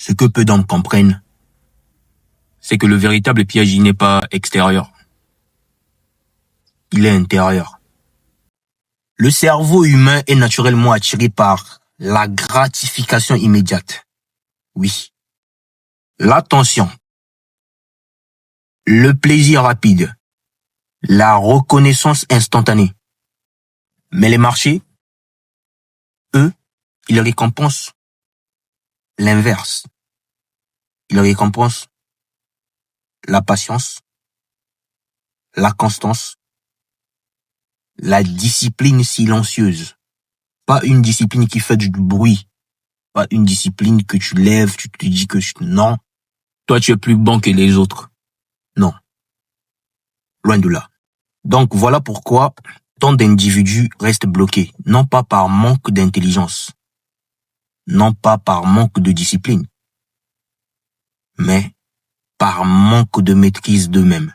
Ce que peu d'hommes comprennent, c'est que le véritable piège, il n'est pas extérieur. Il est intérieur. Le cerveau humain est naturellement attiré par la gratification immédiate. Oui. L'attention. Le plaisir rapide. La reconnaissance instantanée. Mais les marchés, eux, ils récompensent l'inverse. Ils récompensent la patience, la constance, la discipline silencieuse. Pas une discipline qui fait du bruit. Pas une discipline que tu lèves, tu te dis que non, toi tu es plus bon que les autres. Non. Loin de là. Donc voilà pourquoi tant d'individus restent bloqués. Non pas par manque d'intelligence. Non pas par manque de discipline. Mais par manque de maîtrise d'eux-mêmes.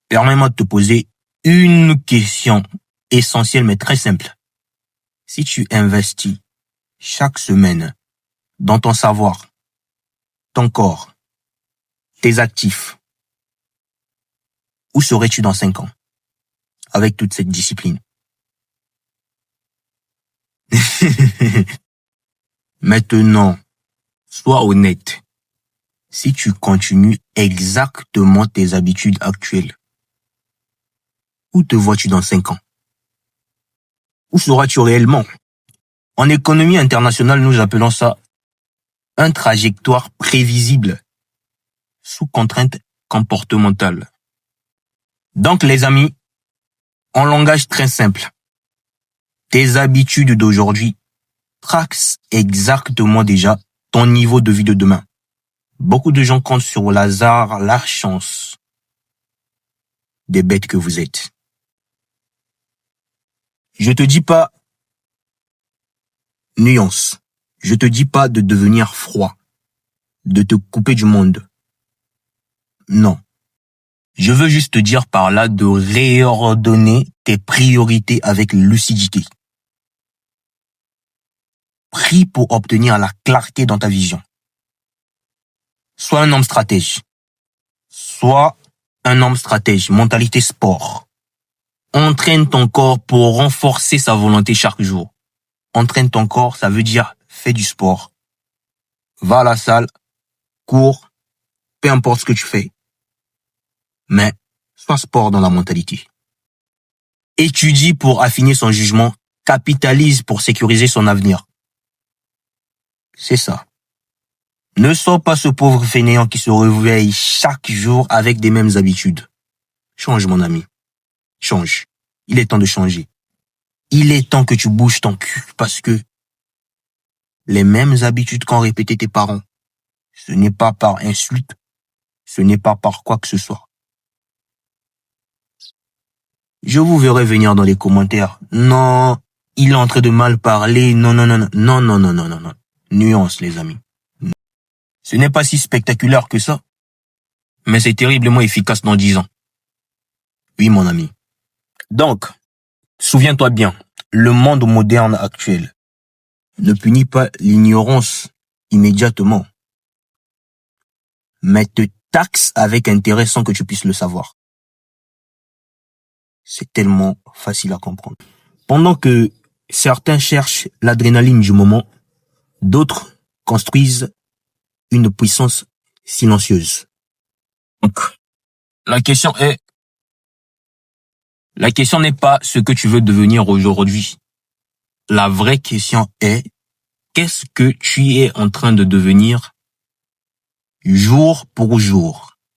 Permets-moi de te poser une question essentielle mais très simple. Si tu investis chaque semaine dans ton savoir, ton corps, tes actifs, où serais-tu dans 5 ans avec toute cette discipline? Maintenant, sois honnête. Si tu continues exactement tes habitudes actuelles, où te vois-tu dans 5 ans? Où seras-tu réellement? En économie internationale, nous appelons ça un trajectoire prévisible sous contrainte comportementale. Donc les amis, en langage très simple, tes habitudes d'aujourd'hui traquent exactement déjà ton niveau de vie de demain. Beaucoup de gens comptent sur le hasard, la chance des bêtes que vous êtes. Je te dis pas nuance. Je te dis pas de devenir froid, de te couper du monde. Non. Je veux juste te dire par là de réordonner tes priorités avec lucidité. Prie pour obtenir la clarté dans ta vision. Sois un homme stratège. Sois un homme stratège, mentalité sport. Entraîne ton corps pour renforcer sa volonté chaque jour. Entraîne ton corps, ça veut dire fais du sport. Va à la salle, cours, peu importe ce que tu fais. Mais sois sport dans la mentalité. Étudie pour affiner son jugement, capitalise pour sécuriser son avenir. C'est ça. Ne sois pas ce pauvre fainéant qui se réveille chaque jour avec des mêmes habitudes. Change, mon ami. Change. Il est temps de changer. Il est temps que tu bouges ton cul parce que les mêmes habitudes qu'ont répété tes parents, ce n'est pas par insulte, ce n'est pas par quoi que ce soit. Je vous verrai venir dans les commentaires. Non, il est en train de mal parler. Non. Nuance, les amis. Ce n'est pas si spectaculaire que ça, mais c'est terriblement efficace dans 10 ans. Oui, mon ami. Donc, souviens-toi bien, le monde moderne actuel ne punit pas l'ignorance immédiatement, mais te taxe avec intérêt sans que tu puisses le savoir. C'est tellement facile à comprendre. Pendant que certains cherchent l'adrénaline du moment, d'autres construisent une puissance silencieuse. Donc, la question n'est pas ce que tu veux devenir aujourd'hui. La vraie question est, qu'est-ce que tu es en train de devenir jour pour jour?